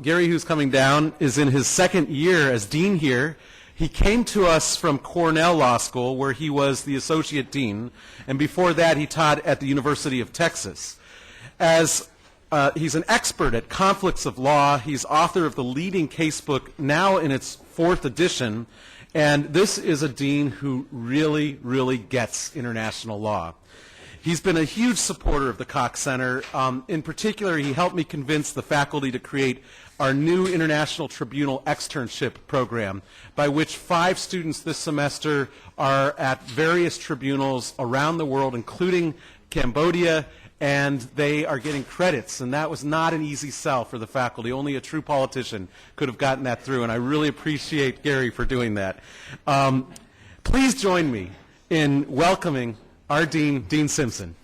Gary, who's coming down, is in his second year as dean here. He came to us from Cornell Law School, where he was the associate dean, and before that he taught at the University of Texas. As he's an expert at conflicts of law, he's author of the leading casebook, now in its 4th edition, and this is a dean who really, really gets international law. He's been a huge supporter of the Cox Center. In particular, he helped me convince the faculty to create our new International Tribunal Externship program, by which 5 students this semester are at various tribunals around the world, including Cambodia, and they are getting credits. And that was not an easy sell for the faculty. Only a true politician could have gotten that through, and I really appreciate Gary for doing that. Please join me in welcoming our Dean, Dean Simson.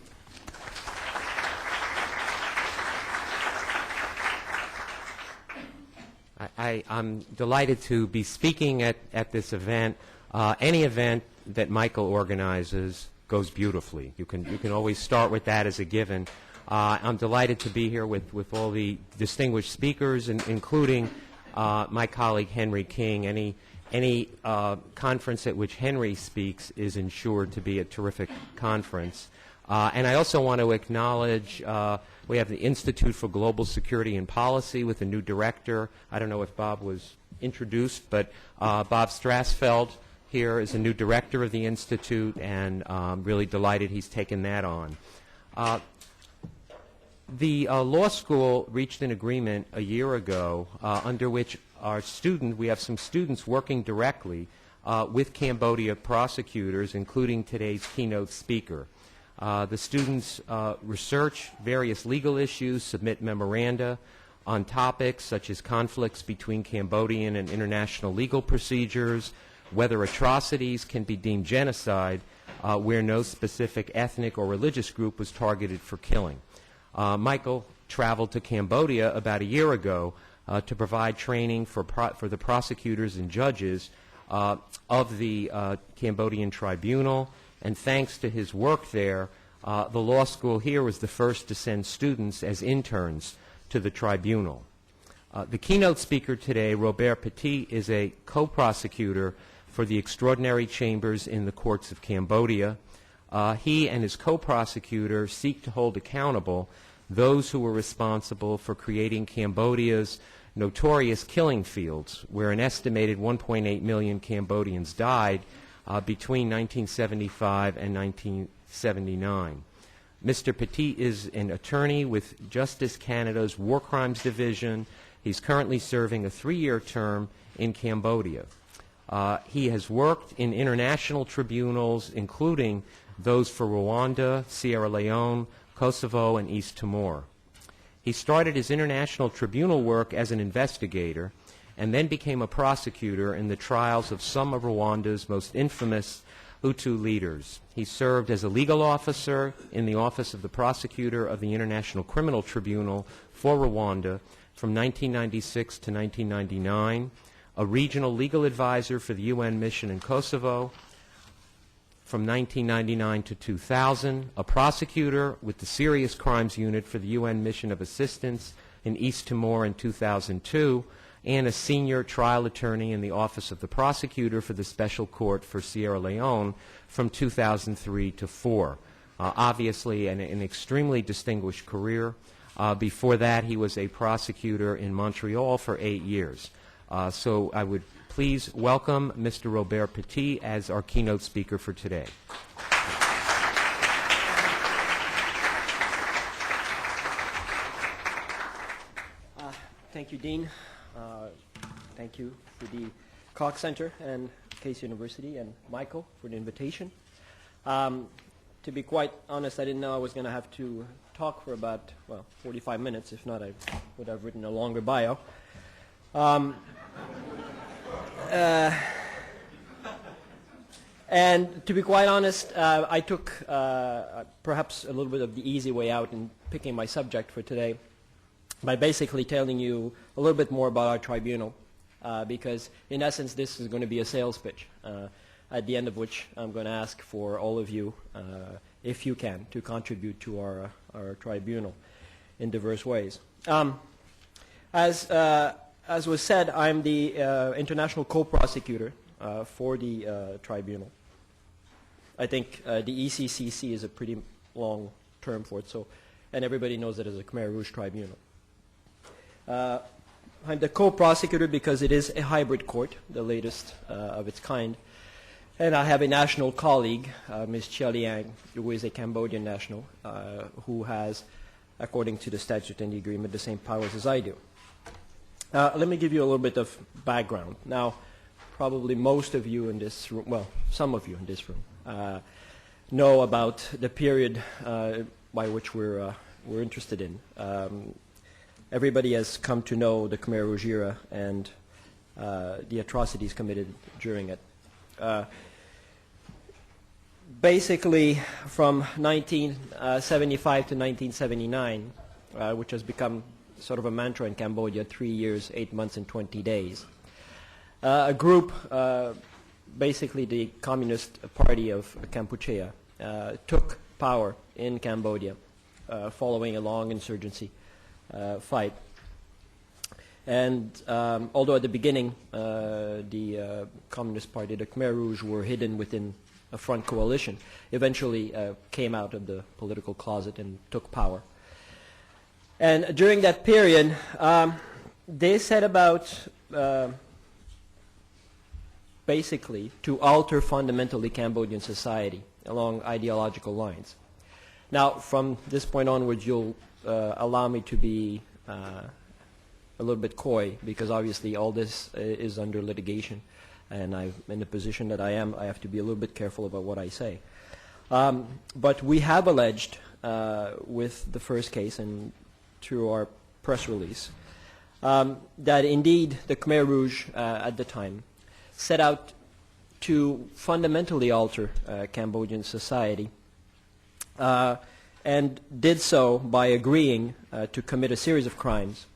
I'm delighted to be speaking at this event. Any event that Michael organizes goes beautifully. You can always start with that as a given. I'm delighted to be here with all the distinguished speakers, including my colleague Henry King. Any conference at which Henry speaks is ensured to be a terrific conference. And I also want to acknowledge we have the Institute for Global Security and Policy with a new director. I don't know if Bob was introduced, but Bob Strassfeld here is a new director of the Institute, and really delighted he's taken that on. The law school reached an agreement a year ago under which we have some students working directly with Cambodia prosecutors, including today's keynote speaker. The students research various legal issues, submit memoranda on topics such as conflicts between Cambodian and international legal procedures, whether atrocities can be deemed genocide where no specific ethnic or religious group was targeted for killing. Michael traveled to Cambodia about a year ago to provide training for the prosecutors and judges of the Cambodian tribunal, and thanks to his work there, the law school here was the first to send students as interns to the tribunal. The keynote speaker today, Robert Petit, is a co-prosecutor for the extraordinary chambers in the courts of Cambodia. He and his co-prosecutor seek to hold accountable those who were responsible for creating Cambodia's notorious killing fields, where an estimated 1.8 million Cambodians died between 1975 and 1979. Mr. Petit is an attorney with Justice Canada's War Crimes Division. He's currently serving a 3-year term in Cambodia. He has worked in international tribunals, including those for Rwanda, Sierra Leone, Kosovo, and East Timor. He started his international tribunal work as an investigator and then became a prosecutor in the trials of some of Rwanda's most infamous Hutu leaders. He served as a legal officer in the Office of the Prosecutor of the International Criminal Tribunal for Rwanda from 1996 to 1999, a regional legal advisor for the UN mission in Kosovo from 1999 to 2000, a prosecutor with the Serious Crimes Unit for the UN Mission of Assistance in East Timor in 2002, and a senior trial attorney in the Office of the Prosecutor for the Special Court for Sierra Leone from 2003 to 4. Obviously, an extremely distinguished career. Before that, he was a prosecutor in Montreal for 8 years. So I would please welcome Mr. Robert Petit as our keynote speaker for today. Thank you, Dean. Thank you to the Cox Center and Case University and Michael for the invitation. To be quite honest, I didn't know I was going to have to talk for about, 45 minutes. If not, I would have written a longer bio. And to be quite honest, I took perhaps a little bit of the easy way out in picking my subject for today by basically telling you a little bit more about our tribunal, because in essence this is going to be a sales pitch, at the end of which I'm going to ask for all of you, if you can, to contribute to our tribunal in diverse ways. As was said, I'm the international co-prosecutor for the tribunal. I think the ECCC is a pretty long term for it, and everybody knows it as a Khmer Rouge tribunal. I'm the co-prosecutor because it is a hybrid court, the latest of its kind. And I have a national colleague, Ms. Chia Liang, who is a Cambodian national, who has, according to the statute and the agreement, the same powers as I do. Let me give you a little bit of background. Now, probably most of you in this room, well, some of you in this room, know about the period by which we're interested in. Everybody has come to know the Khmer Rouge era and the atrocities committed during it. Basically, from 1975 to 1979, which has become sort of a mantra in Cambodia, 3 years, 8 months, and 20 days, a group, basically the Communist Party of Kampuchea, took power in Cambodia following a long insurgency fight. And although at the beginning the Communist Party, the Khmer Rouge, were hidden within a front coalition, eventually came out of the political closet and took power. And during that period, they set about basically to alter fundamentally Cambodian society along ideological lines. Now, from this point onwards, you'll allow me to be a little bit coy, because obviously all this is under litigation, and I'm in the position that I am, I have to be a little bit careful about what I say. But we have alleged with the first case and through our press release that indeed the Khmer Rouge at the time set out to fundamentally alter Cambodian society, and did so by agreeing to commit a series of crimes,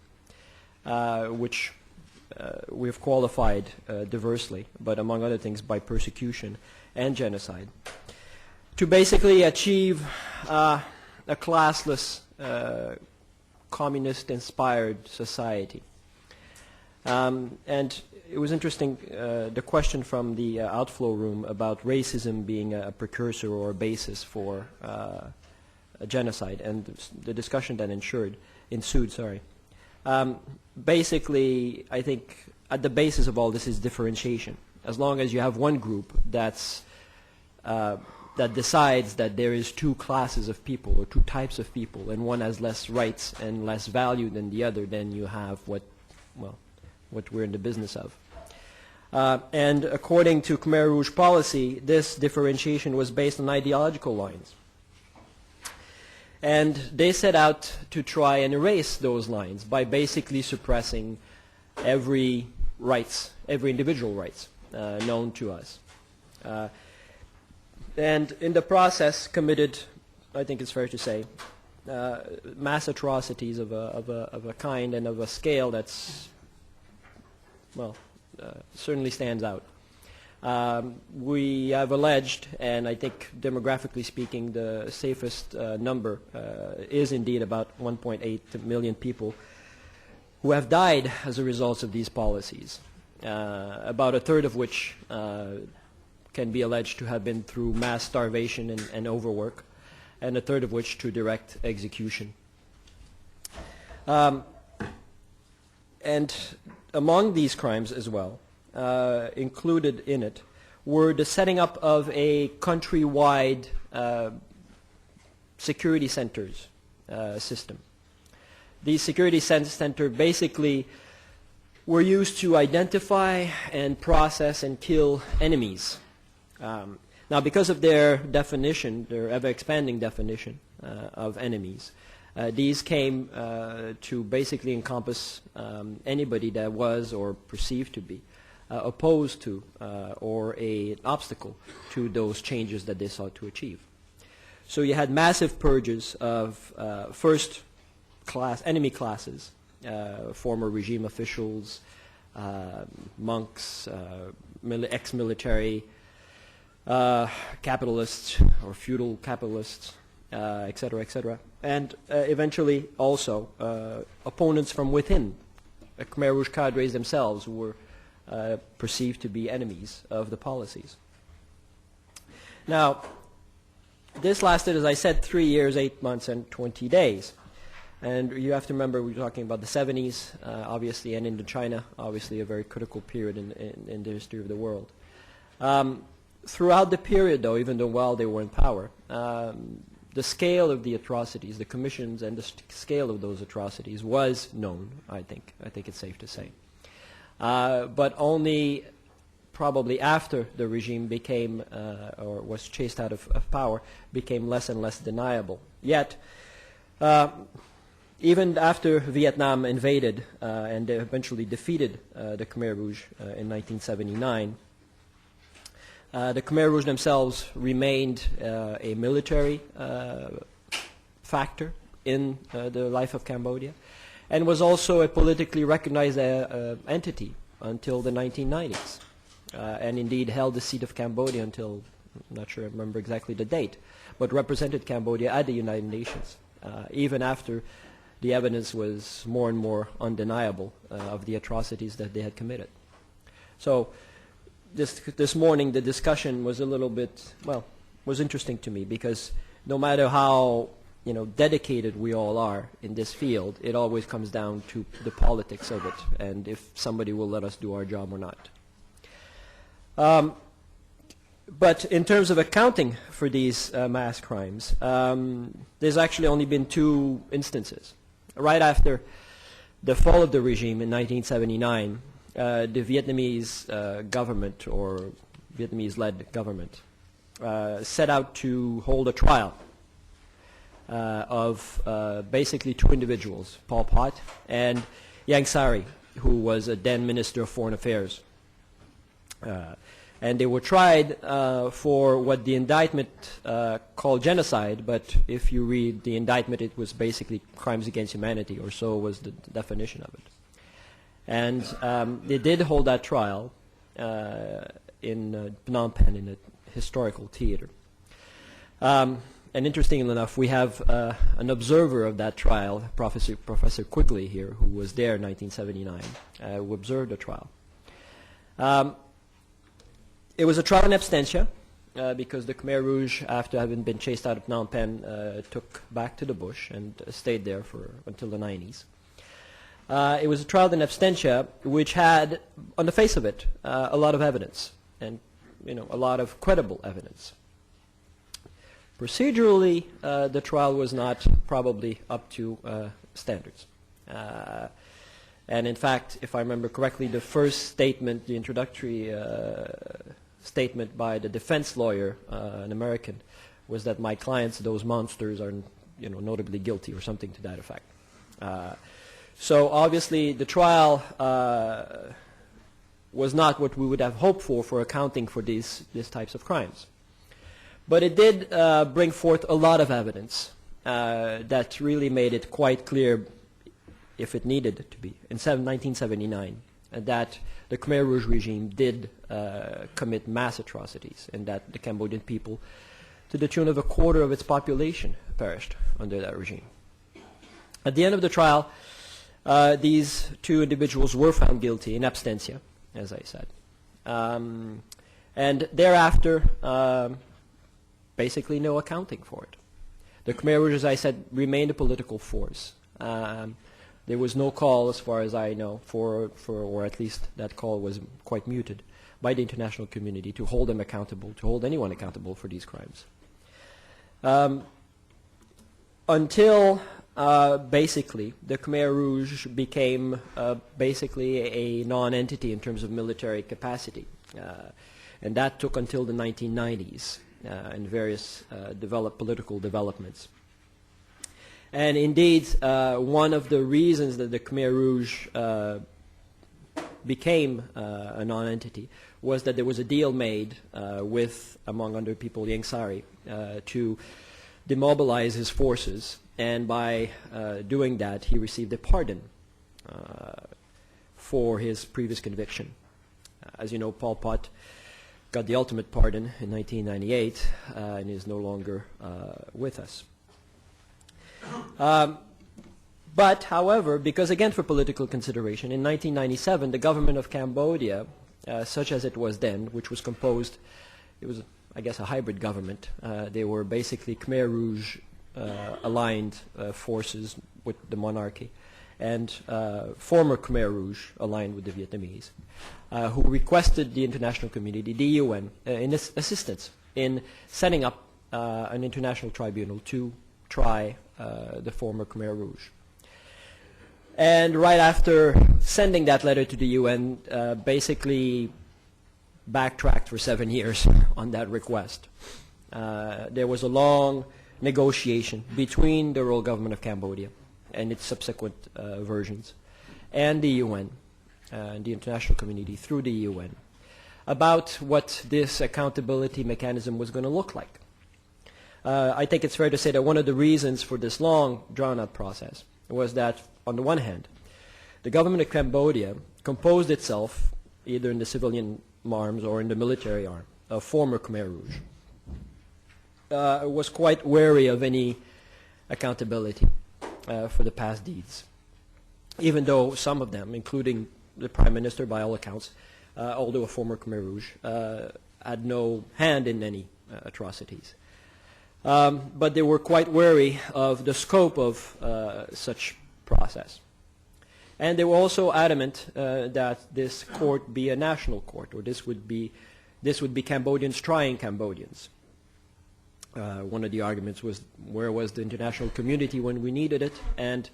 which we've qualified diversely, but among other things by persecution and genocide, to basically achieve a classless, communist-inspired society. And it was interesting, the question from the outflow room about racism being a precursor or a basis for a genocide, and the discussion that ensued. Basically, I think at the basis of all this is differentiation. As long as you have one group that decides that there is two classes of people or two types of people, and one has less rights and less value than the other, then you have what we're in the business of. And according to Khmer Rouge policy, this differentiation was based on ideological lines. And they set out to try and erase those lines by basically suppressing every individual rights known to us. And in the process committed, I think it's fair to say, mass atrocities of a kind and of a scale that's, certainly stands out. We have alleged, and I think demographically speaking, the safest number is indeed about 1.8 million people who have died as a result of these policies, about a third of which can be alleged to have been through mass starvation and overwork, and a third of which through direct execution. And among these crimes as well, included in it, were the setting up of a countrywide security centers system. These security centers basically were used to identify and process and kill enemies. Now, because of their definition, their ever-expanding definition of enemies, these came to basically encompass anybody that was or perceived to be opposed to or an obstacle to those changes that they sought to achieve. So you had massive purges of first-class enemy classes, former regime officials, monks, ex-military, capitalists or feudal capitalists, etc., etc., and eventually also opponents from within Khmer Rouge cadres themselves were perceived to be enemies of the policies. Now, this lasted, as I said, 3 years, 8 months, and 20 days. And you have to remember we're talking about the 70s, obviously, and Indochina, obviously a very critical period in the history of the world. Throughout the period, though, even though while they were in power, the scale of the atrocities, the commissions and the scale of those atrocities was known, I think. I think it's safe to say. But only probably after the regime became, or was chased out of power, became less and less deniable. Yet, even after Vietnam invaded and eventually defeated the Khmer Rouge in 1979, the Khmer Rouge themselves remained a military factor in the life of Cambodia, and was also a politically recognized entity until the 1990s, and indeed held the seat of Cambodia until, I'm not sure I remember exactly the date, but represented Cambodia at the United Nations, even after the evidence was more and more undeniable of the atrocities that they had committed. So this morning the discussion was a little bit, well, was interesting to me, because no matter how dedicated we all are in this field, it always comes down to the politics of it and if somebody will let us do our job or not. But in terms of accounting for these mass crimes, there's actually only been 2 instances. Right after the fall of the regime in 1979, the Vietnamese government, or Vietnamese-led government, set out to hold a trial of basically 2 individuals, Pol Pot and Ieng Sary, who was a then Minister of Foreign Affairs. And they were tried for what the indictment called genocide, but if you read the indictment, it was basically crimes against humanity, or so was the definition of it. And they did hold that trial in Phnom Penh, in a historical theater. And interestingly enough, we have an observer of that trial, Professor Quigley here, who was there in 1979, who observed the trial. It was a trial in absentia, because the Khmer Rouge, after having been chased out of Phnom Penh, took back to the bush and stayed there until the 90s. It was a trial in absentia, which had, on the face of it, a lot of evidence, and a lot of credible evidence. Procedurally, the trial was not probably up to standards. And in fact, if I remember correctly, the first statement, the introductory statement by the defense lawyer, an American, was that my clients, those monsters, are notably guilty, or something to that effect. So obviously the trial was not what we would have hoped for accounting for these types of crimes. But it did bring forth a lot of evidence that really made it quite clear, if it needed to be, in 1979, that the Khmer Rouge regime did commit mass atrocities, and that the Cambodian people, to the tune of 1/4 of its population, perished under that regime. At the end of the trial, these 2 individuals were found guilty in absentia, as I said. And thereafter, basically no accounting for it. The Khmer Rouge, as I said, remained a political force. There was no call, as far as I know, or at least that call was quite muted, by the international community to hold them accountable, to hold anyone accountable for these crimes. Until basically the Khmer Rouge became basically a non-entity in terms of military capacity. And that took until the 1990s and various political developments. And indeed, one of the reasons that the Khmer Rouge became a non-entity was that there was a deal made with, among other people, Ieng Sary, to demobilize his forces, and by doing that, he received a pardon for his previous conviction. As you know, Pol Pot got the ultimate pardon in 1998 and is no longer with us. But, however, because again for political consideration, in 1997 the government of Cambodia, such as it was then, which was composed, it was, I guess, a hybrid government. They were basically Khmer Rouge aligned forces with the monarchy, and former Khmer Rouge aligned with the Vietnamese, who requested the international community, the UN, in assistance in setting up an international tribunal to try the former Khmer Rouge. And right after sending that letter to the UN, basically backtracked for 7 years on that request. There was a long negotiation between the royal government of Cambodia and its subsequent versions and the UN, and the international community through the UN, about what this accountability mechanism was going to look like. I think it's fair to say that one of the reasons for this long, drawn-out process was that, on the one hand, the government of Cambodia composed itself, either in the civilian arms or in the military arm, of former Khmer Rouge. Was quite wary of any accountability for the past deeds, even though some of them, including the Prime Minister by all accounts, although a former Khmer Rouge, had no hand in any atrocities. But they were quite wary of the scope of such process. And they were also adamant that this court be a national court, or this would be Cambodians trying Cambodians. One of the arguments was, where was the international community when we needed it, and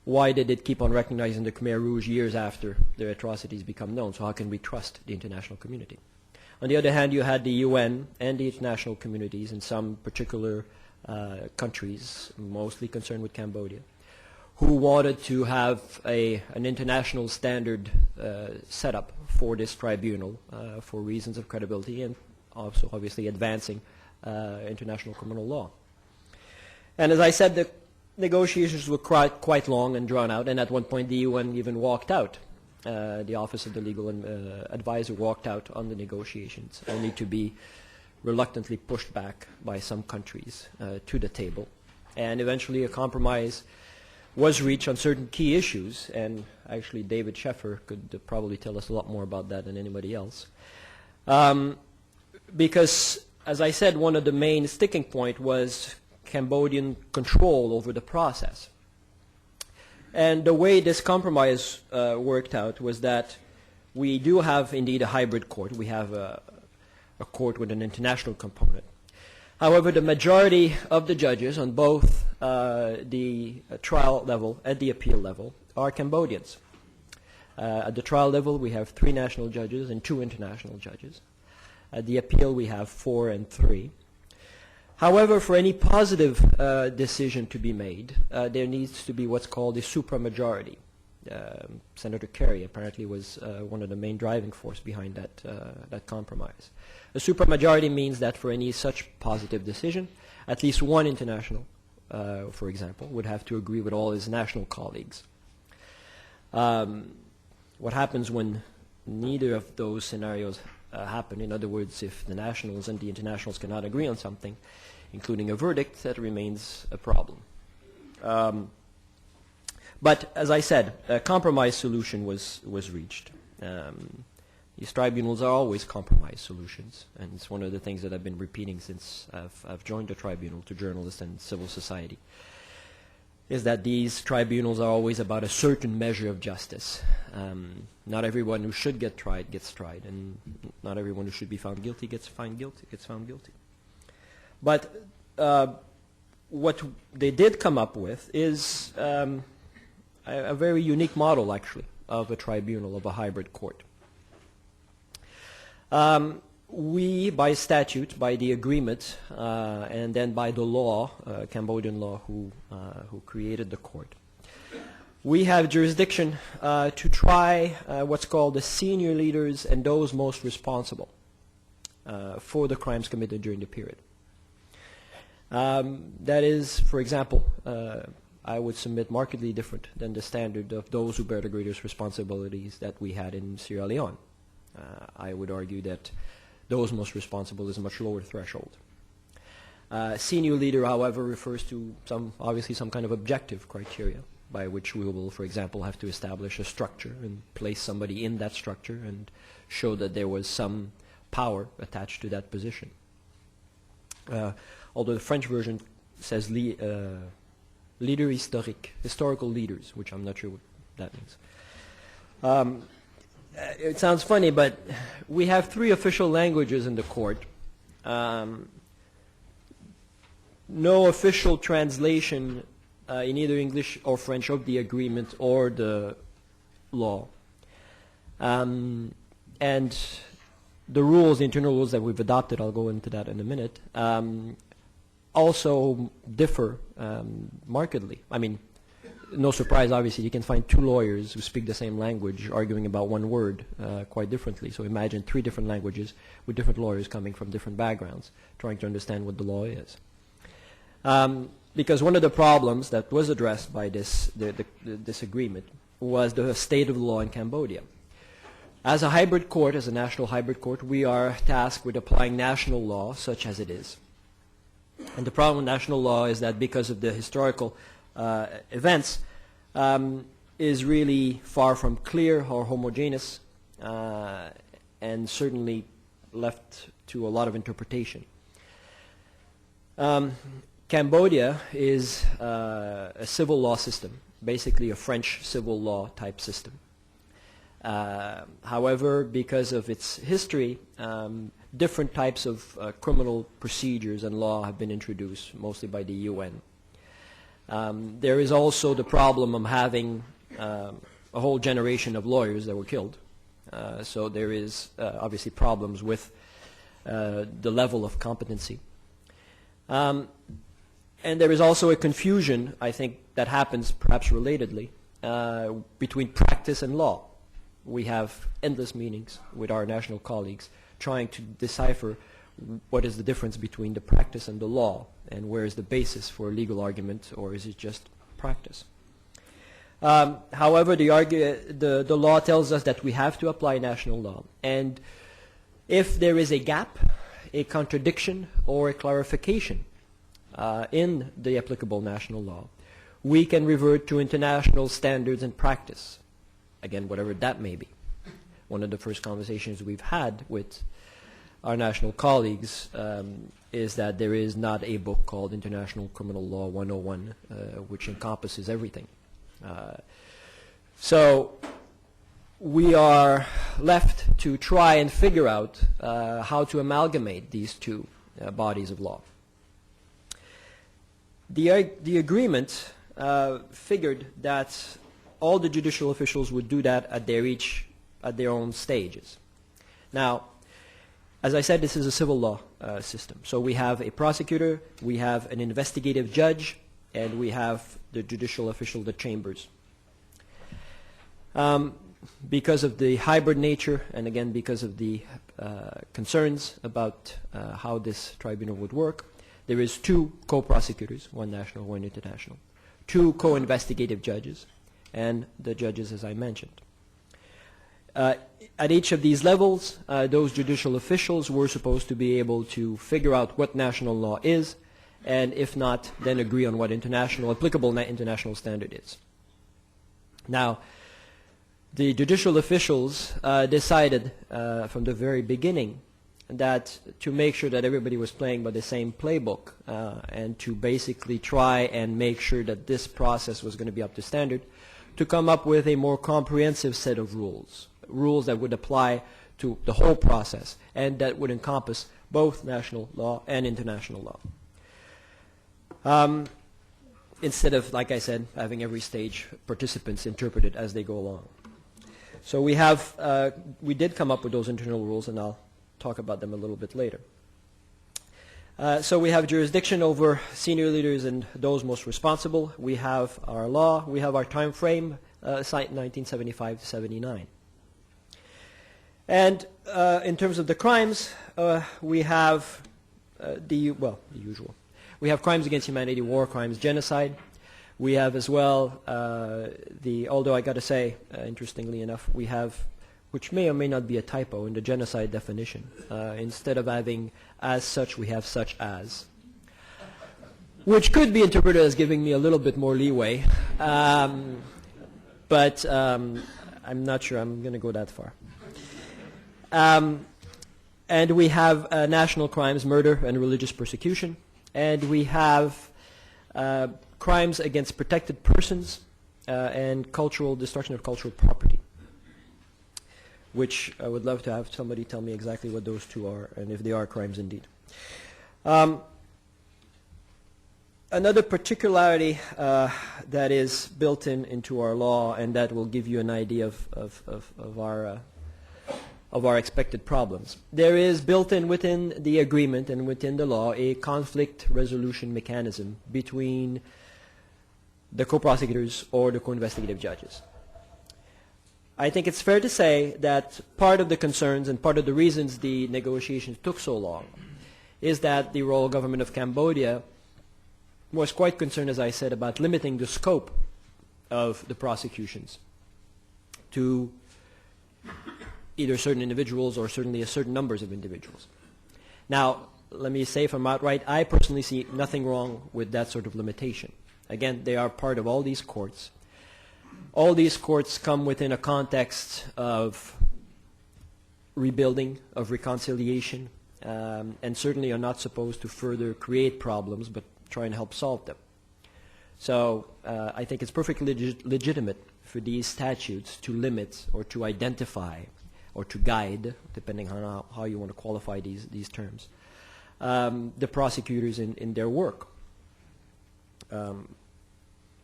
why did it keep on recognizing the Khmer Rouge years after their atrocities become known? So how can we trust the international community? On the other hand, you had the UN and the international communities in some particular countries, mostly concerned with Cambodia, who wanted to have an international standard set up for this tribunal for reasons of credibility and also obviously advancing international criminal law. And as I said, the negotiations were quite long and drawn out, and at one point the UN even walked out. The Office of the Legal Advisor walked out on the negotiations, only to be reluctantly pushed back by some countries to the table. And eventually a compromise was reached on certain key issues, and actually David Sheffer could probably tell us a lot more about that than anybody else. Because, as I said, one of the main sticking point was Cambodian control over the process. And the way this compromise worked out was that we do have indeed a hybrid court. We have a court with an international component. However, the majority of the judges on both the trial level and the appeal level are Cambodians. At the trial level, we have 3 national judges and 2 international judges. At the appeal, we have 4 and 3. However, for any positive decision to be made, there needs to be what's called a supramajority. Senator Kerry apparently was one of the main driving force behind that compromise. A supramajority means that for any such positive decision, at least one international, for example, would have to agree with all his national colleagues. What happens when neither of those scenarios happen? In other words, if the nationals and the internationals cannot agree on something, including a verdict, that remains a problem. But as I said, a compromise solution was reached. These tribunals are always compromise solutions, and it's one of the things that I've been repeating since I've joined the tribunal to journalists and civil society, is that these tribunals are always about a certain measure of justice. Not everyone who should get tried gets tried, and not everyone who should be found guilty gets found guilty. But what they did come up with is a very unique model, actually, of a tribunal, of a hybrid court. We, by statute, by the agreement, and then by the law, Cambodian law, who created the court, we have jurisdiction to try what's called the senior leaders and those most responsible for the crimes committed during the period. That is, for example, I would submit markedly different than the standard of those who bear the greatest responsibilities that we had in Sierra Leone. I would argue that those most responsible is a much lower threshold. Senior leader, however, refers to obviously some kind of objective criteria. by which we will, for example, have to establish a structure and place somebody in that structure and show that there was some power attached to that position. Although the French version says leader historique, historical leaders, which I'm not sure what that means. It sounds funny, but we have 3 official languages in the court. No official translation in either English or French of the agreement or the law. And the rules, the internal rules that we've adopted, I'll go into that in a minute, also differ markedly. I mean, no surprise, obviously, you can find 2 lawyers who speak the same language arguing about one word quite differently. So imagine 3 different languages with different lawyers coming from different backgrounds trying to understand what the law is. Because one of the problems that was addressed by this agreement was the state of the law in Cambodia. As a hybrid court, as a national hybrid court, we are tasked with applying national law such as it is. And the problem with national law is that because of the historical events, is really far from clear or homogeneous, and certainly left to a lot of interpretation. Cambodia is a civil law system, basically a French civil law type system. However, because of its history, different types of criminal procedures and law have been introduced, mostly by the UN. There is also the problem of having a whole generation of lawyers that were killed. So there is obviously problems with the level of competency. And there is also a confusion, I think, that happens perhaps relatedly between practice and law. We have endless meetings with our national colleagues trying to decipher what is the difference between the practice and the law, and where is the basis for a legal argument, or is it just practice? However, the law tells us that we have to apply national law, and if there is a gap, a contradiction, or a clarification in the applicable national law, we can revert to international standards and practice, again, whatever that may be. One of the first conversations we've had with our national colleagues is that there is not a book called International Criminal Law 101, which encompasses everything. So we are left to try and figure out how to amalgamate these 2 bodies of law. The agreement figured that all the judicial officials would do that at their own stages. Now, as I said, this is a civil law system. So we have a prosecutor, we have an investigative judge, and we have the judicial official, the chambers. Because of the hybrid nature, and again because of the concerns about how this tribunal would work, there is 2 co-prosecutors, one national, one international, 2 co-investigative judges, and the judges, as I mentioned. At each of these levels, those judicial officials were supposed to be able to figure out what national law is, and if not, then agree on what applicable international standard is. Now, the judicial officials decided from the very beginning that to make sure that everybody was playing by the same playbook and to basically try and make sure that this process was going to be up to standard, to come up with a more comprehensive set of rules that would apply to the whole process and that would encompass both national law and international law. Instead of, like I said, having every stage participants interpret it as they go along. So we did come up with those internal rules, and I'll talk about them a little bit later. So we have jurisdiction over senior leaders and those most responsible. We have our law. We have our time frame, assigned 1975 to 79. And in terms of the crimes, we have the usual. We have crimes against humanity, war crimes, genocide. We have as well although I got to say, interestingly enough, we have, which may or may not be a typo in the genocide definition. Instead of having as such, we have such as. which could be interpreted as giving me a little bit more leeway, but I'm not sure I'm going to go that far. And we have national crimes, murder and religious persecution, and we have crimes against protected persons and destruction of cultural property, which I would love to have somebody tell me exactly what those two are and if they are crimes indeed. Another particularity that is built into our law, and that will give you an idea of our expected problems. There is built in within the agreement and within the law a conflict resolution mechanism between the co-prosecutors or the co-investigative judges. I think it's fair to say that part of the concerns and part of the reasons the negotiations took so long is that the royal government of Cambodia was quite concerned, as I said, about limiting the scope of the prosecutions to either certain individuals or certainly a certain numbers of individuals. Now, let me say from outright, I personally see nothing wrong with that sort of limitation. Again, they are part of all these courts. All these courts come within a context of rebuilding, of reconciliation, and certainly are not supposed to further create problems, but try and help solve them. So I think it's perfectly legitimate for these statutes to limit or to identify or to guide, depending on how you want to qualify these terms, the prosecutors in their work.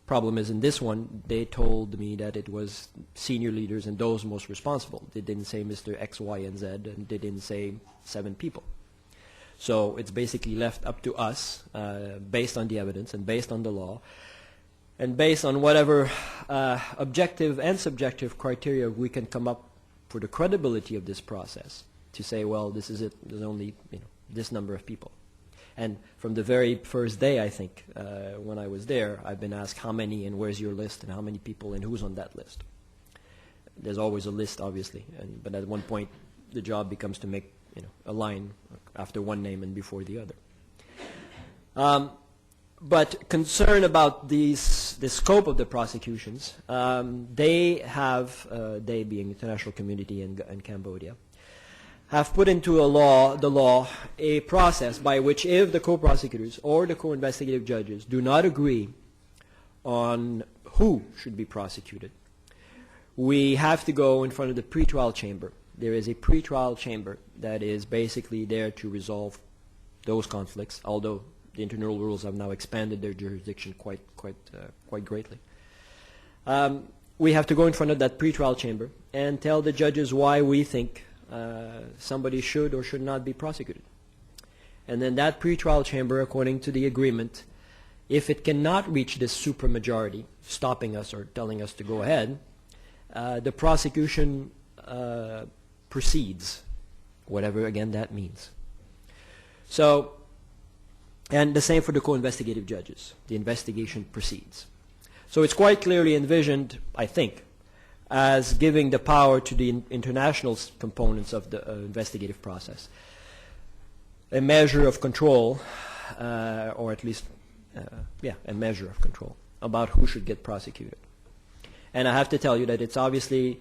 Problem is, in this one, they told me that it was senior leaders and those most responsible. They didn't say Mr. X, Y, and Z, and they didn't say 7 people. So it's basically left up to us, based on the evidence and based on the law, and based on whatever objective and subjective criteria we can come up for the credibility of this process, to say, well, this is it, there's only this number of people. And from the very first day, I think, when I was there, I've been asked how many and where's your list and how many people and who's on that list. There's always a list, obviously, but at one point the job becomes to make a line after one name and before the other. But concern about the scope of the prosecutions, they being international community and Cambodia, have put into the law a process by which if the co-prosecutors or the co-investigative judges do not agree on who should be prosecuted, we have to go in front of the pretrial chamber. There is a pretrial chamber that is basically there to resolve those conflicts, although the internal rules have now expanded their jurisdiction quite greatly. We have to go in front of that pretrial chamber and tell the judges why we think somebody should or should not be prosecuted. And then that pretrial chamber, according to the agreement, if it cannot reach this supermajority, stopping us or telling us to go ahead, the prosecution proceeds, whatever again that means. So, and the same for the co-investigative judges. The investigation proceeds. So it's quite clearly envisioned, I think, as giving the power to the international components of the investigative process a measure of control, or at least, a measure of control about who should get prosecuted. And I have to tell you that it's obviously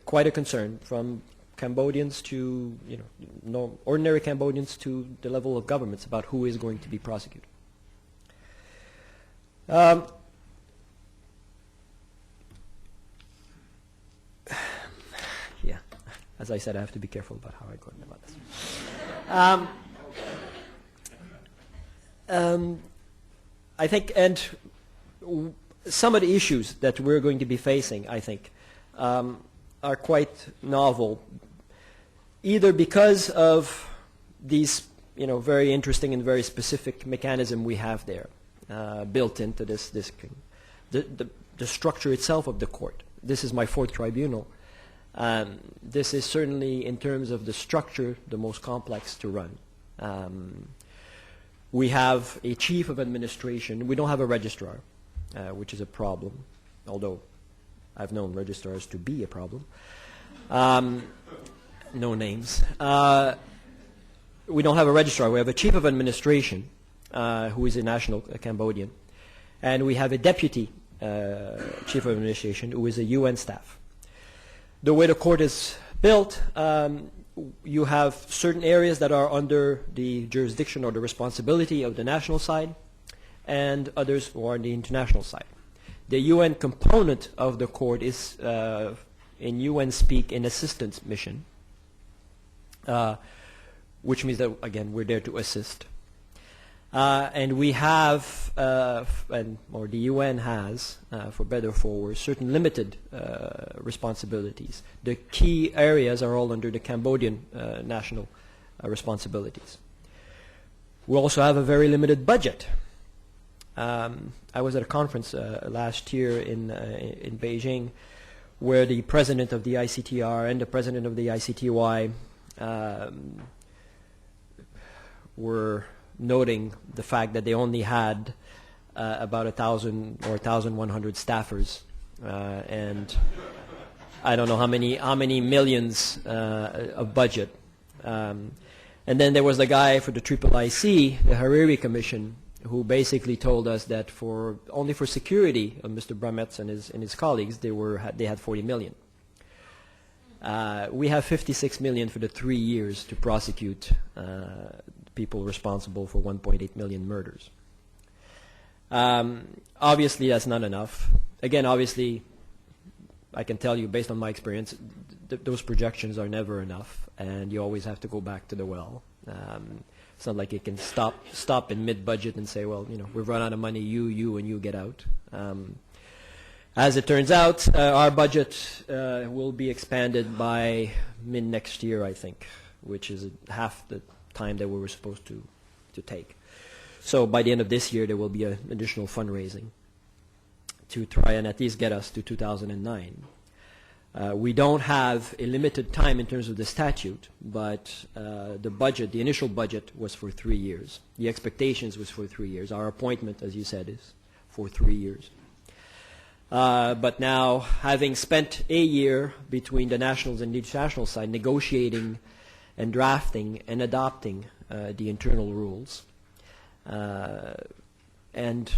quite a concern from Cambodians to, ordinary Cambodians to the level of governments about who is going to be prosecuted. As I said, I have to be careful about how I go about this. I think, and some of the issues that we're going to be facing, I think, are quite novel, either because of these, very interesting and very specific mechanism we have there, built into the structure itself of the court. This is my 4th tribunal. This is certainly, in terms of the structure, the most complex to run. We have a chief of administration. We don't have a registrar, which is a problem, although I've known registrars to be a problem. No names. We don't have a registrar. We have a chief of administration who is a national Cambodian, and we have a deputy chief of administration who is a UN staff. The way the court is built, you have certain areas that are under the jurisdiction or the responsibility of the national side, and others who are on the international side. The UN component of the court is, in UN speak, an assistance mission, which means that, again, we're there to assist. And we have, or the UN has, for better or for worse, certain limited responsibilities. The key areas are all under the Cambodian national responsibilities. We also have a very limited budget. I was at a conference last year in Beijing where the president of the ICTR and the president of the ICTY were noting the fact that they only had about 1,000 or 1,100 staffers, and I don't know how many millions of budget. And then there was the guy for the IIIC, the Hariri Commission, who basically told us that only for security of Mr. Brametz and his colleagues, they had 40 million. We have 56 million for the 3 years to prosecute people responsible for 1.8 million murders. Obviously, that's not enough. Again, obviously, I can tell you, based on my experience, those projections are never enough, and you always have to go back to the well. It's not like you can stop in mid-budget and say, well, we've run out of money, you, and you get out. As it turns out, our budget will be expanded by mid-next year, I think, which is half the time that we were supposed to take. So by the end of this year, there will be an additional fundraising to try and at least get us to 2009. We don't have a limited time in terms of the statute, but the initial budget was for 3 years. The expectations was for 3 years. Our appointment, as you said, is for 3 years. But now, having spent a year between the nationals and the international side negotiating and drafting and adopting the internal rules, and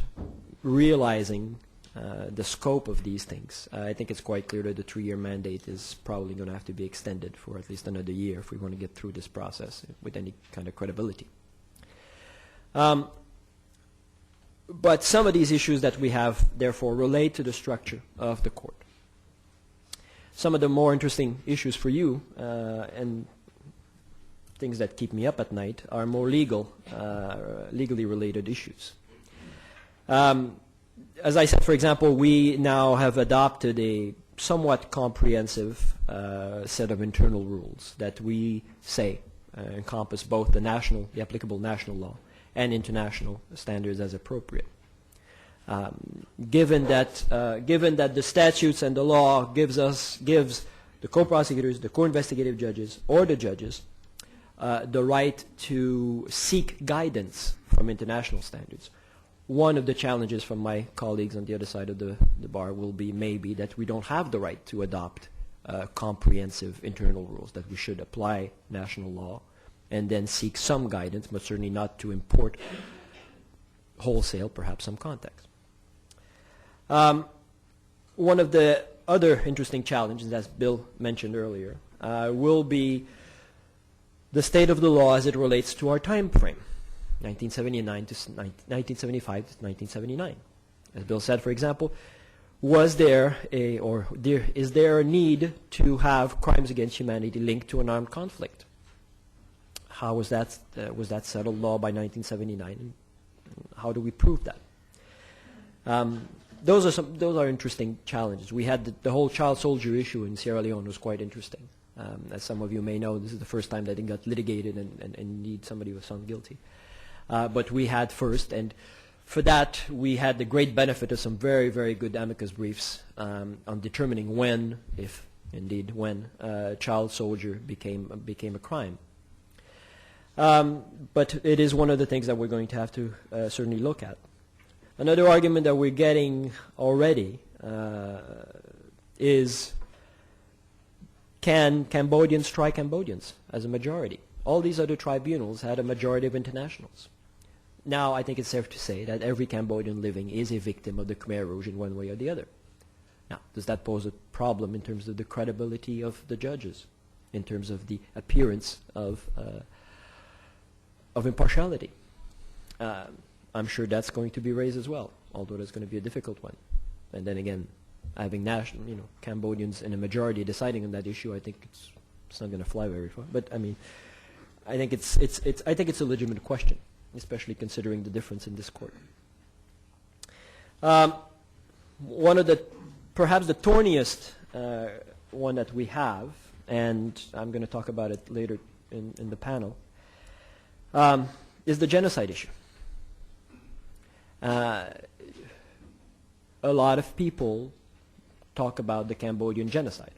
realizing the scope of these things, I think it's quite clear that the 3-year mandate is probably going to have to be extended for at least another year if we want to get through this process with any kind of credibility. But some of these issues that we have, therefore, relate to the structure of the court. Some of the more interesting issues for you, and things that keep me up at night, are more legally related issues. As I said, for example, we now have adopted a somewhat comprehensive set of internal rules that we say encompass both the applicable national law and international standards as appropriate. Given that the statutes and the law gives the co-prosecutors, the co-investigative judges, or the judges the right to seek guidance from international standards, one of the challenges from my colleagues on the other side of the bar will be maybe that we don't have the right to adopt comprehensive internal rules, that we should apply national law and then seek some guidance, but certainly not to import wholesale, perhaps some context. One of the other interesting challenges, as Bill mentioned earlier, will be the state of the law as it relates to our time frame, 1979 to 1975 to 1979. As Bill said, for example, is there a need to have crimes against humanity linked to an armed conflict? How was that settled law by 1979? And how do we prove that? Those are interesting challenges. We had the whole child soldier issue in Sierra Leone was quite interesting. As some of you may know, this is the first time that it got litigated and indeed somebody was found guilty. But we had first, and for that we had the great benefit of some very, very good amicus briefs on determining when, if indeed when, child soldier became a crime. But it is one of the things that we're going to have to certainly look at. Another argument that we're getting already is, can Cambodians try Cambodians as a majority? All these other tribunals had a majority of internationals. Now, I think it's safe to say that every Cambodian living is a victim of the Khmer Rouge in one way or the other. Now, does that pose a problem in terms of the credibility of the judges, in terms of the appearance of impartiality? I'm sure that's going to be raised as well, although it's going to be a difficult one. And then again, having Cambodians in a majority deciding on that issue, I think it's not going to fly very far. But I mean, I think it's a legitimate question, especially considering the difference in this court. One of the, perhaps the thorniest one that we have, and I'm going to talk about it later in the panel, is the genocide issue. A lot of people talk about the Cambodian genocide.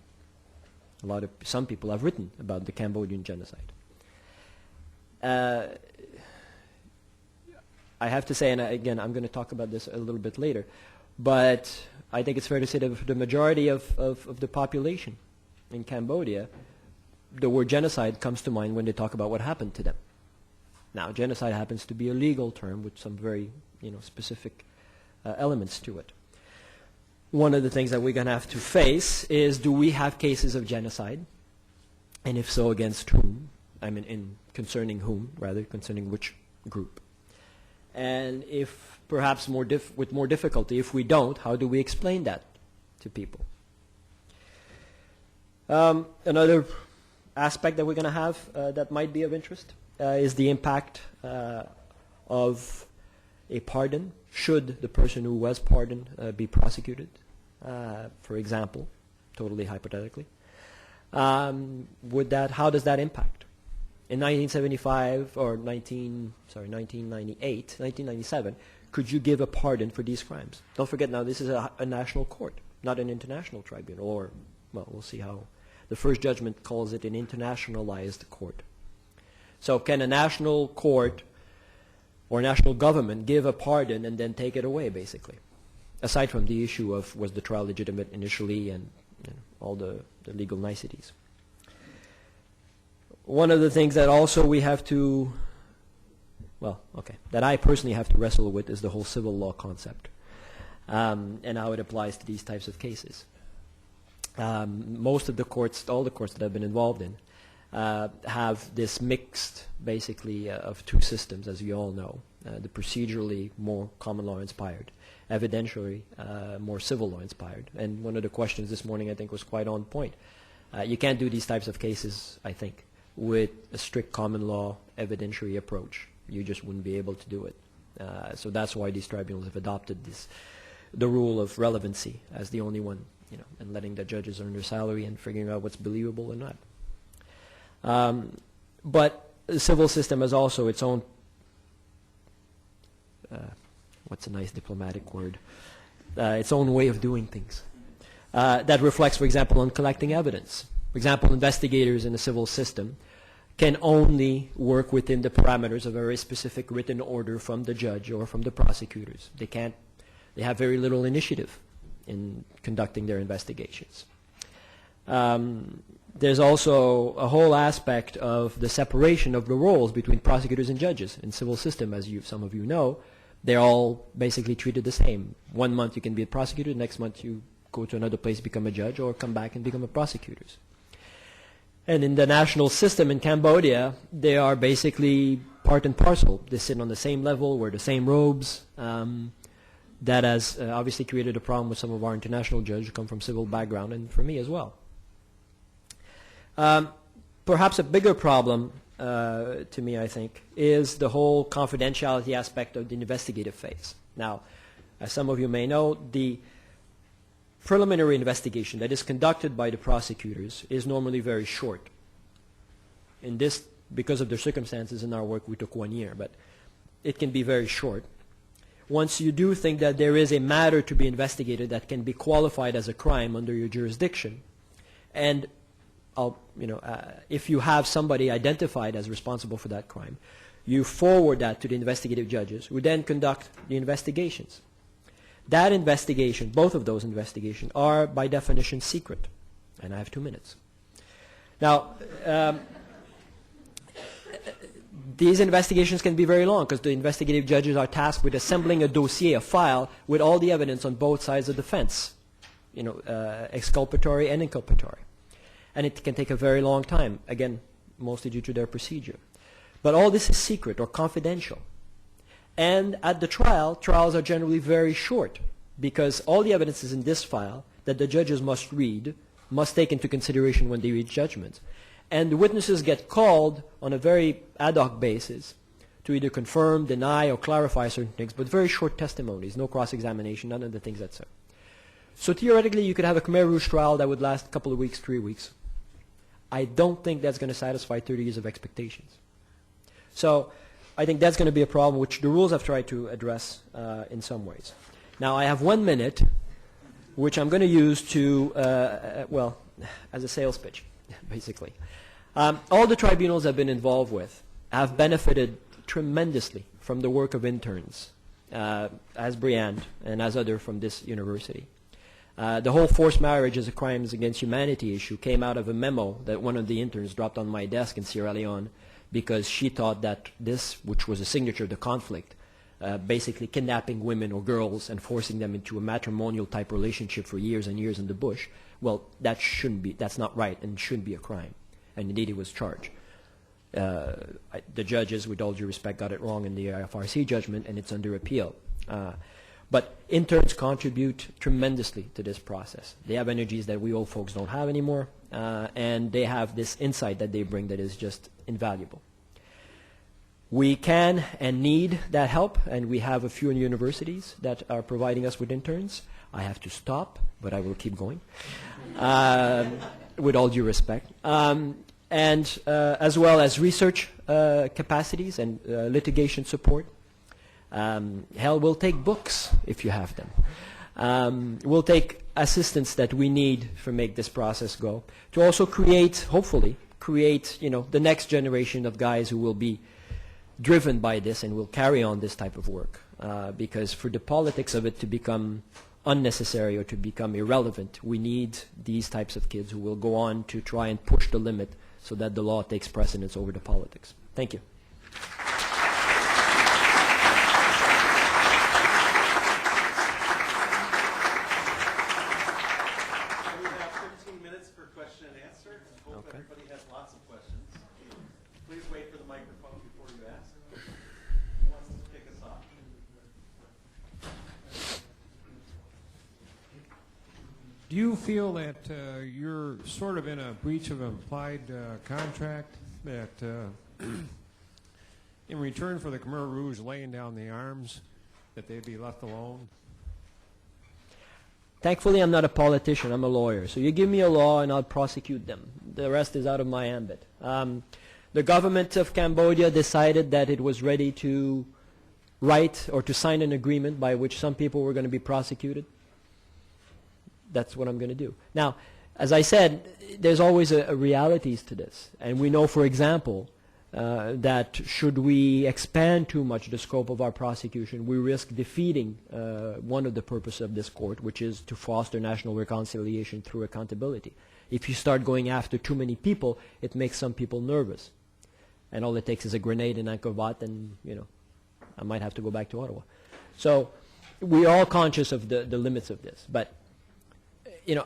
Some people have written about the Cambodian genocide. I have to say, and again, I'm going to talk about this a little bit later, but I think it's fair to say that the majority of the population in Cambodia, the word genocide comes to mind when they talk about what happened to them. Now, genocide happens to be a legal term with some very specific elements to it. One of the things that we're going to have to face is, do we have cases of genocide? And if so, against whom? I mean, concerning whom, rather, concerning which group? And if, perhaps with more difficulty, if we don't, how do we explain that to people? Another aspect that we're going to have that might be of interest is the impact of a pardon, should the person who was pardoned be prosecuted, for example, totally hypothetically. How does that impact? In 1975 or 1997, could you give a pardon for these crimes? Don't forget now, this is a national court, not an international tribunal, or, well, we'll see how. The first judgment calls it an internationalized court. So can a national court or national government give a pardon and then take it away, basically? Aside from the issue of, was the trial legitimate initially, and all the legal niceties. One of the things that also we have to, that I personally have to wrestle with is the whole civil law concept, and how it applies to these types of cases. Most of the courts, all the courts that I've been involved in, have this mixed, basically, of two systems, as you all know. The procedurally more common law inspired, evidentially more civil law inspired. And one of the questions this morning, I think, was quite on point. You can't do these types of cases, I think, with a strict common law evidentiary approach. You just wouldn't be able to do it. So that's why these tribunals have adopted the rule of relevancy as the only one, and letting the judges earn their salary and figuring out what's believable or not. But the civil system has also its own, what's a nice diplomatic word, its own way of doing things. That reflects, for example, on collecting evidence. For example, investigators in the civil system can only work within the parameters of a very specific written order from the judge or from the prosecutors. They have very little initiative in conducting their investigations. There's also a whole aspect of the separation of the roles between prosecutors and judges. In civil system, as some of you know, they're all basically treated the same. 1 month you can be a prosecutor, next month you go to another place, become a judge, or come back and become a prosecutor. And in the national system in Cambodia, they are basically part and parcel. They sit on the same level, wear the same robes. That has obviously created a problem with some of our international judges who come from civil background, and for me as well. Perhaps a bigger problem to me, I think, is the whole confidentiality aspect of the investigative phase. Now, as some of you may know, the preliminary investigation that is conducted by the prosecutors is normally very short. In this, because of the circumstances in our work, we took 1 year, but it can be very short. Once you do think that there is a matter to be investigated that can be qualified as a crime under your jurisdiction, and if you have somebody identified as responsible for that crime, you forward that to the investigative judges, who then conduct the investigations. That investigation, both of those investigations, are by definition secret. And I have 2 minutes. Now, these investigations can be very long because the investigative judges are tasked with assembling a dossier, a file, with all the evidence on both sides of the fence, exculpatory and inculpatory. And it can take a very long time, again, mostly due to their procedure. But all this is secret or confidential. And at the trial, trials are generally very short because all the evidence is in this file that the judges must read, must take into consideration when they reach judgments. And the witnesses get called on a very ad hoc basis to either confirm, deny, or clarify certain things, but very short testimonies, no cross-examination, none of the things that's there. So theoretically, you could have a Khmer Rouge trial that would last a couple of weeks, 3 weeks. I don't think that's going to satisfy 30 years of expectations. So I think that's going to be a problem which the rules have tried to address in some ways. Now, I have 1 minute, which I'm going to use to, well, as a sales pitch, basically. All the tribunals I've been involved with have benefited tremendously from the work of interns, as Briand and as others from this university. The whole forced marriage as a crimes against humanity issue came out of a memo that one of the interns dropped on my desk in Sierra Leone because she thought that this, which was a signature of the conflict, basically kidnapping women or girls and forcing them into a matrimonial type relationship for years and years in the bush, well, that shouldn't be, that's not right and shouldn't be a crime. And indeed it was charged. The judges, with all due respect, got it wrong in the IFRC judgment, and it's under appeal. But interns contribute tremendously to this process. They have energies that we old folks don't have anymore, and they have this insight that they bring that is just invaluable. We can and need that help, and we have a few universities that are providing us with interns. I have to stop, but I will keep going, with all due respect. And as well as research capacities and litigation support. Hell, we'll take books if you have them. We'll take assistance that we need to make this process go. To also create, hopefully, the next generation of guys who will be driven by this and will carry on this type of work. Because for the politics of it to become unnecessary or to become irrelevant, we need these types of kids who will go on to try and push the limit so that the law takes precedence over the politics. Thank you. We have 15 minutes for question and answer. I hope everybody has lots of questions. Please wait for the microphone before you ask. Who wants to kick us off? Do you feel that you're sort of in a breach of implied contract, that in return for the Khmer Rouge laying down the arms, that they'd be left alone? Thankfully, I'm not a politician. I'm a lawyer. So you give me a law and I'll prosecute them. The rest is out of my ambit. The government of Cambodia decided that it was ready to write or to sign an agreement by which some people were going to be prosecuted. That's what I'm going to do. Now, as I said, there's always a realities to this. And we know, for example, that should we expand too much the scope of our prosecution, we risk defeating one of the purposes of this court, which is to foster national reconciliation through accountability. If you start going after too many people, it makes some people nervous. And all it takes is a grenade in Angkor Wat, and I might have to go back to Ottawa. So we're all conscious of the limits of this. But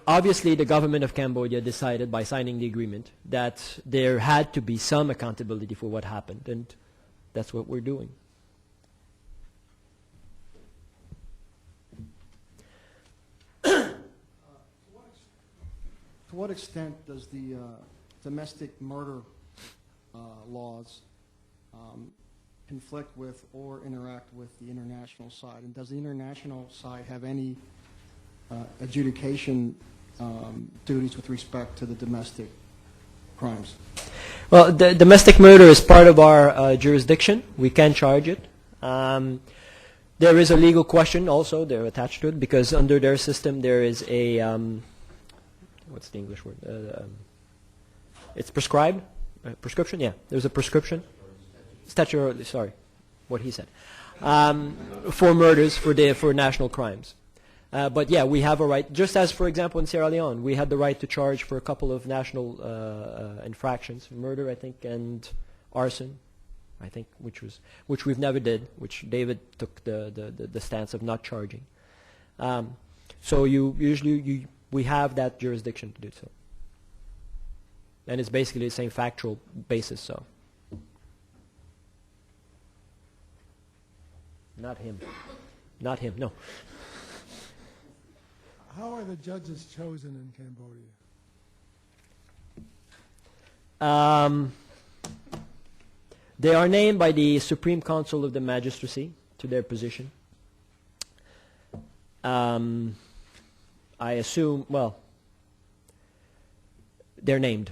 obviously the government of Cambodia decided by signing the agreement that there had to be some accountability for what happened, and that's what we're doing. To what extent does the domestic murder laws conflict with or interact with the international side? And does the international side have any adjudication duties with respect to the domestic crimes? Well, the domestic murder is part of our jurisdiction. We can charge it. There is a legal question also. They're attached to it because under their system there is a, what's the English word? It's prescribed? Prescription? Yeah, there's a prescription. Statutory, sorry, what he said. For murders, for national crimes. But yeah, we have a right, just as, for example, in Sierra Leone, we had the right to charge for a couple of national infractions, murder, I think, and arson. I think, which we've never did, which David took the stance of not charging. So we have that jurisdiction to do so. And it's basically the same factual basis, so. Not him. Not him, no. How are the judges chosen in Cambodia? They are named by the Supreme Council of the Magistracy to their position. I assume, well, they're named.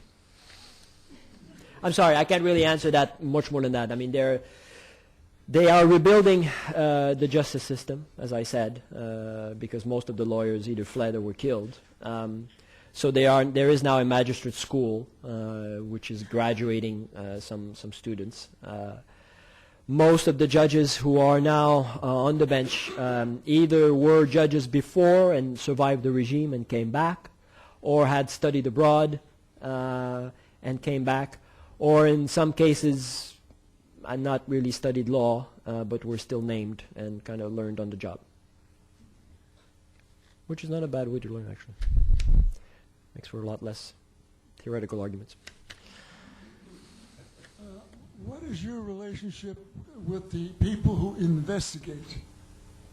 I'm sorry, I can't really answer that much more than that. I mean, they are rebuilding the justice system, as I said, because most of the lawyers either fled or were killed. So there is now a magistrate school, which is graduating some students. Most of the judges who are now on the bench either were judges before and survived the regime and came back, or had studied abroad and came back, or in some cases, I'm not really studied law, but were still named and kind of learned on the job. Which is not a bad way to learn, actually. Makes for a lot less theoretical arguments. What is your relationship with the people who investigate?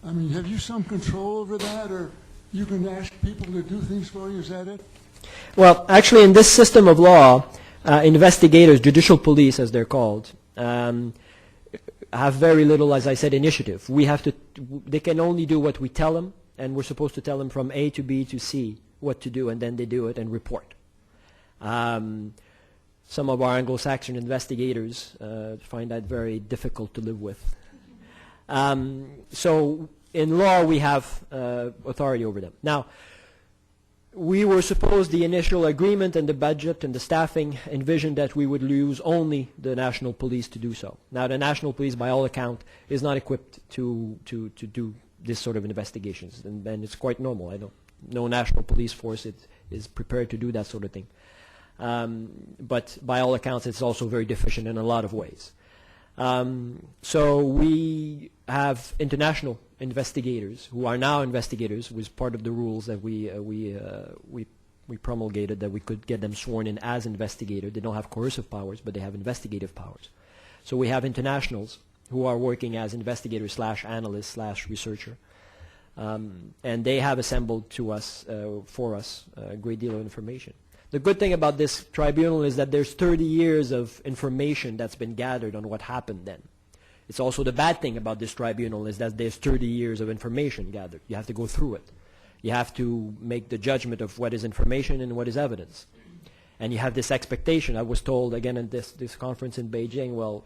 I mean, have you some control over that, or you can ask people to do things for you? Is that it? Well, actually, in this system of law, investigators, judicial police as they're called, have very little, as I said, initiative. They can only do what we tell them, and we're supposed to tell them from A to B to C what to do, and then they do it and report. Some of our Anglo-Saxon investigators find that very difficult to live with. So in law, we have authority over them. Now, we were supposed, the initial agreement and the budget and the staffing envisioned that we would use only the national police to do so. Now, the national police, by all account, is not equipped to do this sort of investigations, and it's quite normal. No national police force is prepared to do that sort of thing. But by all accounts, it's also very deficient in a lot of ways. So we have international investigators who are now investigators, was part of the rules that we promulgated, that we could get them sworn in as investigators. They don't have coercive powers, but they have investigative powers. So we have internationals who are working as investigators / analysts / researcher. And they have assembled to us, for us, a great deal of information. The good thing about this tribunal is that there's 30 years of information that's been gathered on what happened then. It's also the bad thing about this tribunal is that there's 30 years of information gathered. You have to go through it. You have to make the judgment of what is information and what is evidence. And you have this expectation. I was told, again, at this conference in Beijing, well,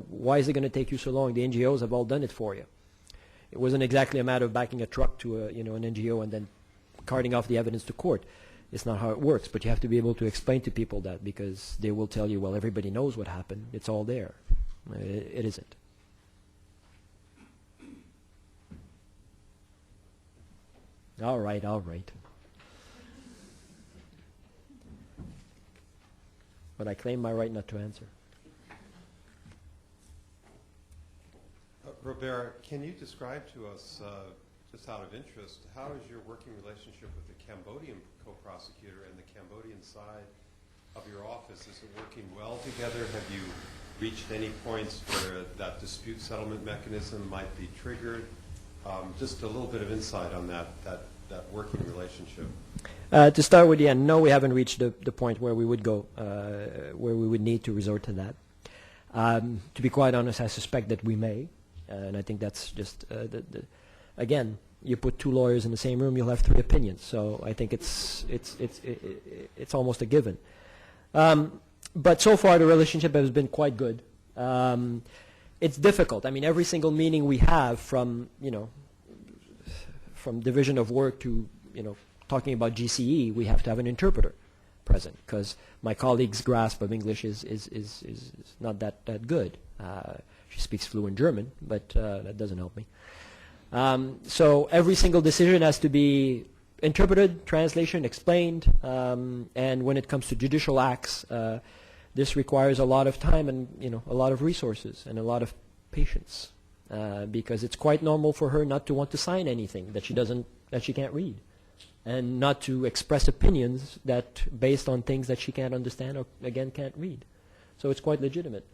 why is it going to take you so long? The NGOs have all done it for you. It wasn't exactly a matter of backing a truck to an NGO and then carting off the evidence to court. It's not how it works, but you have to be able to explain to people that, because they will tell you, well, everybody knows what happened. It's all there. It isn't. All right, all right. But I claim my right not to answer. Robert, can you describe to us, just out of interest, how is your working relationship with the Cambodian Co-Prosecutor and the Cambodian side of your office? Is it working well together? Have you reached any points where that dispute settlement mechanism might be triggered? Just a little bit of insight on that working relationship. To start with, no, we haven't reached the point where we would go, where we would need to resort to that. To be quite honest, I suspect that we may. And I think that's just, again, you put two lawyers in the same room, you'll have three opinions. So I think it's almost a given. But so far, the relationship has been quite good. It's difficult. I mean, every single meeting we have, from division of work to talking about GCE, we have to have an interpreter present, because my colleague's grasp of English is not that good. She speaks fluent German, but that doesn't help me. So every single decision has to be interpreted, translation, explained, and when it comes to judicial acts, this requires a lot of time and a lot of resources and a lot of patience, because it's quite normal for her not to want to sign anything that she can't read, and not to express opinions that based on things that she can't understand or again can't read. So it's quite legitimate.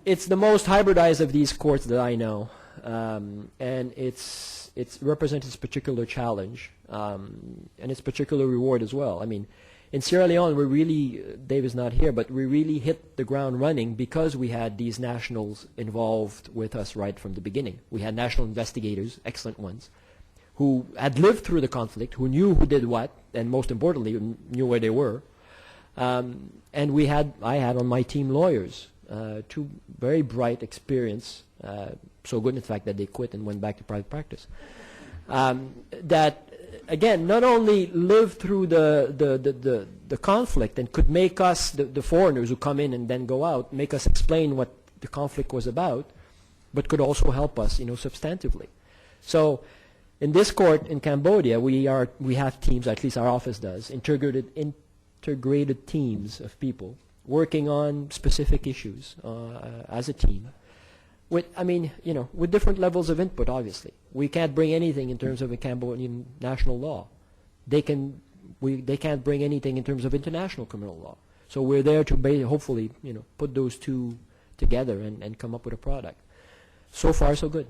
It's the most hybridized of these courts that I know, and it's represents its particular challenge and its particular reward as well. I mean, in Sierra Leone, we really, Dave is not here, but we really hit the ground running because we had these nationals involved with us right from the beginning. We had national investigators, excellent ones, who had lived through the conflict, who knew who did what, and most importantly, who knew where they were. And I had on my team lawyers, two very bright, experienced, so good in fact that they quit and went back to private practice. That again, not only lived through the conflict and could make us, the foreigners who come in and then go out, make us explain what the conflict was about, but could also help us, substantively. So, in this court in Cambodia, we have teams, at least our office does, integrated teams of people working on specific issues as a team. With different levels of input, obviously. We can't bring anything in terms of a Cambodian national law. They can't bring anything in terms of international criminal law. So we're there to hopefully, put those two together and come up with a product. So far, so good.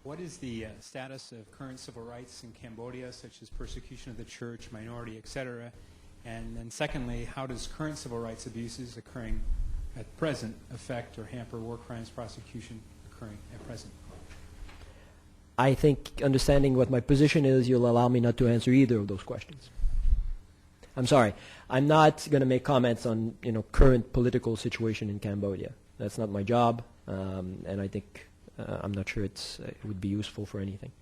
What is the status of current civil rights in Cambodia, such as persecution of the church, minority, etc.? And then secondly, how does current civil rights abuses occurring at present affect or hamper war crimes prosecution occurring at present? I think understanding what my position is, you'll allow me not to answer either of those questions. I'm sorry. I'm not going to make comments on current political situation in Cambodia. That's not my job, and I think I'm not sure it would be useful for anything.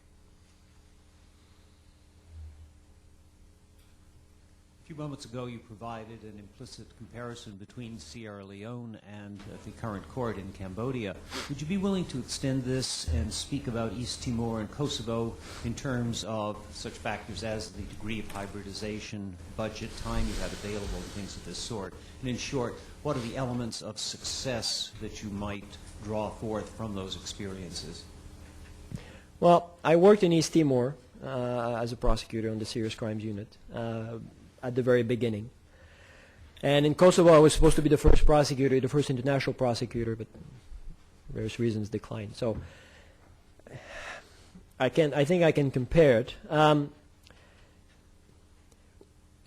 A few moments ago, you provided an implicit comparison between Sierra Leone and the current court in Cambodia. Would you be willing to extend this and speak about East Timor and Kosovo in terms of such factors as the degree of hybridization, budget, time you have available, and things of this sort? And in short, what are the elements of success that you might draw forth from those experiences? Well, I worked in East Timor as a prosecutor on the Serious Crimes Unit at the very beginning. And in Kosovo, I was supposed to be the first prosecutor, the first international prosecutor, but various reasons declined. So I think I can compare it.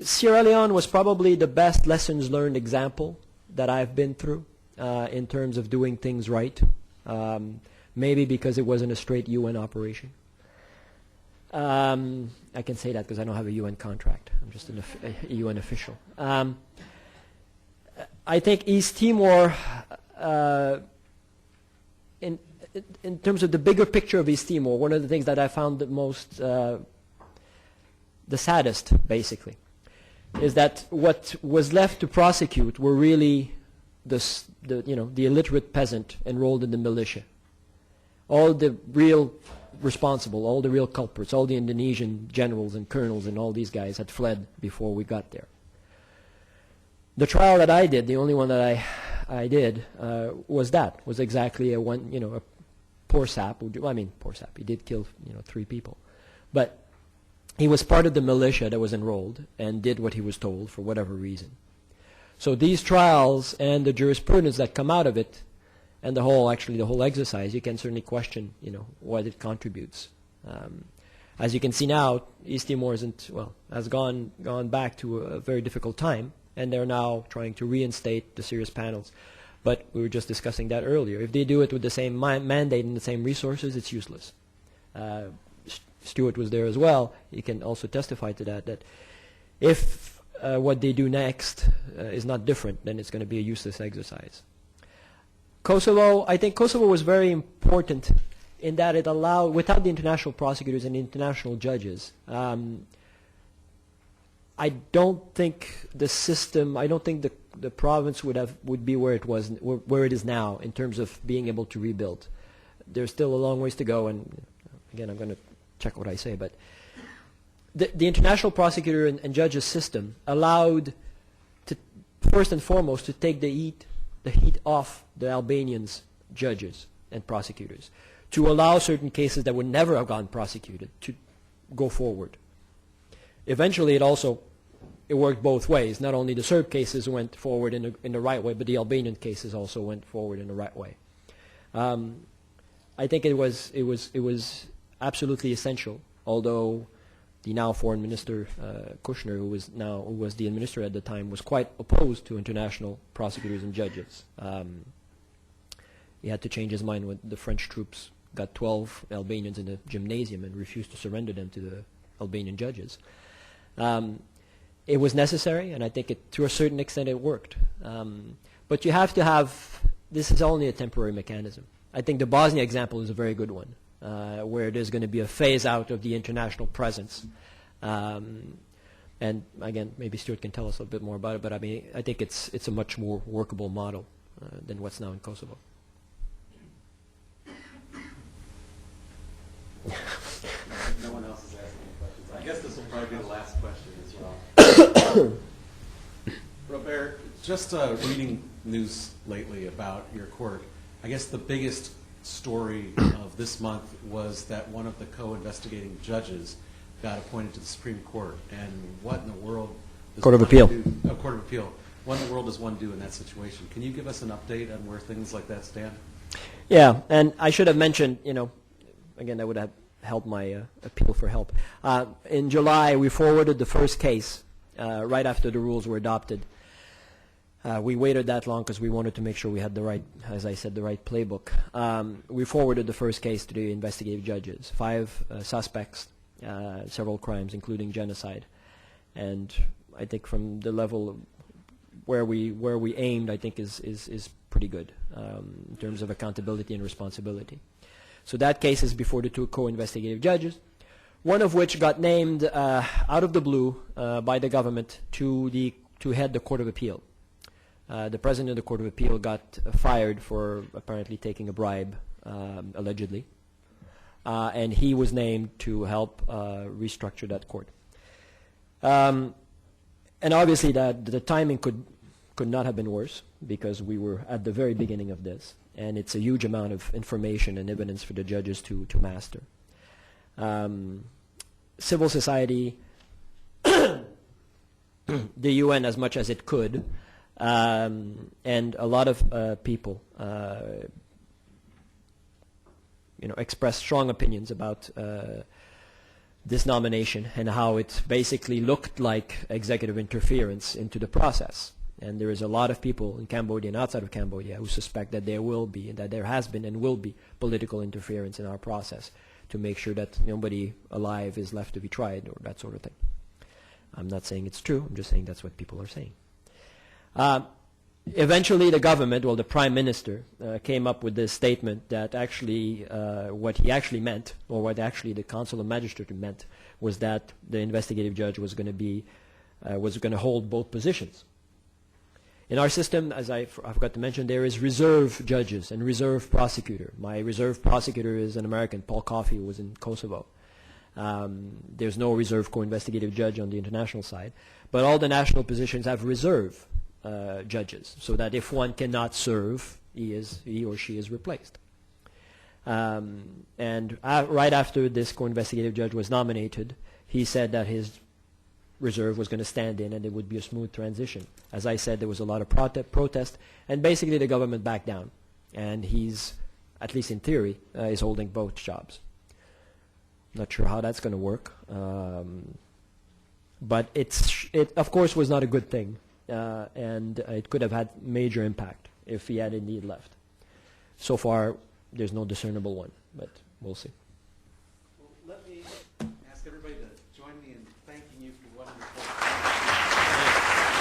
Sierra Leone was probably the best lessons learned example that I've been through in terms of doing things right. Maybe because it wasn't a straight UN operation. I can say that because I don't have a UN contract. I'm just a UN official. I think East Timor, in terms of the bigger picture of East Timor, one of the things that I found the most, the saddest, basically, is that what was left to prosecute were really the illiterate peasant enrolled in the militia. All the real responsible, all the real culprits, all the Indonesian generals and colonels and all these guys had fled before we got there. The trial that I did, the only one that I did, was exactly a poor sap. Poor sap. He did kill 3 people, but he was part of the militia that was enrolled and did what he was told for whatever reason. So these trials and the jurisprudence that come out of it, and the whole exercise, you can certainly question, what it contributes. As you can see now, East Timor has gone back to a very difficult time, and they're now trying to reinstate the serious panels. But we were just discussing that earlier. If they do it with the same mandate and the same resources, it's useless. Stuart was there as well. He can also testify to that if what they do next is not different, then it's going to be a useless exercise. Kosovo, I think Kosovo was very important in that it allowed, without the international prosecutors and international judges, I don't think the system, I don't think the province would be where it is now in terms of being able to rebuild. There's still a long ways to go, and again, I'm going to check what I say, but the international prosecutor and judges system allowed, to, first and foremost, to take the heat off the Albanians' judges and prosecutors, to allow certain cases that would never have gotten prosecuted to go forward. Eventually, it worked both ways. Not only the Serb cases went forward in the right way, but the Albanian cases also went forward in the right way. I think it was absolutely essential, although the now foreign minister Kushner, who was the administrator at the time, was quite opposed to international prosecutors and judges. He had to change his mind when the French troops got 12 Albanians in the gymnasium and refused to surrender them to the Albanian judges. It was necessary, and I think to a certain extent it worked. But you have to have, this is only a temporary mechanism. I think the Bosnia example is a very good one, where there's going to be a phase out of the international presence. And again, maybe Stuart can tell us a little bit more about it, but I mean, I think it's a much more workable model than what's now in Kosovo. No one else is asking any questions. I guess this will probably be the last question as well. Robert, just reading news lately about your court, I guess the biggest story of this month was that one of the co-investigating judges got appointed to the Supreme Court. And what in the world does Court of Appeal. Court of Appeal. What in the world does one do in that situation? Can you give us an update on where things like that stand? Yeah, and I should have mentioned, again, that would have helped my appeal for help. In July, we forwarded the first case right after the rules were adopted. We waited that long because we wanted to make sure we had the right, as I said, the right playbook. We forwarded the first case to the investigative judges. 5 suspects, several crimes, including genocide. And I think from the level of where we aimed, I think is pretty good in terms of accountability and responsibility. So that case is before the 2 co-investigative judges, one of which got named out of the blue by the government to head the Court of Appeal. The president of the Court of Appeal got fired for apparently taking a bribe, allegedly, and he was named to help restructure that court. And obviously the timing could not have been worse, because we were at the very beginning of this, and it's a huge amount of information and evidence for the judges to master. Civil society, the UN as much as it could, and a lot of people expressed strong opinions about this nomination and how it basically looked like executive interference into the process. And there is a lot of people in Cambodia and outside of Cambodia who suspect that there will be, and that there has been and will be, political interference in our process to make sure that nobody alive is left to be tried or that sort of thing. I'm not saying it's true, I'm just saying that's what people are saying. Eventually the government, well, the Prime Minister, came up with this statement that actually what he actually meant, or what actually the Council of Magistrates meant, was that the investigative judge was going to hold both positions. In our system, as I forgot to mention, there is reserve judges and reserve prosecutor. My reserve prosecutor is an American, Paul Coffey, who was in Kosovo. There's no reserve co-investigative judge on the international side, but all the national positions have reserve judges, so that if one cannot serve, he or she is replaced. And right after this co-investigative judge was nominated, he said that his reserve was going to stand in and it would be a smooth transition. As I said, there was a lot of protest, and basically the government backed down, and he's, at least in theory, is holding both jobs. Not sure how that's going to work, but it of course was not a good thing, and it could have had major impact if he had indeed left. So far, there's no discernible one, but we'll see.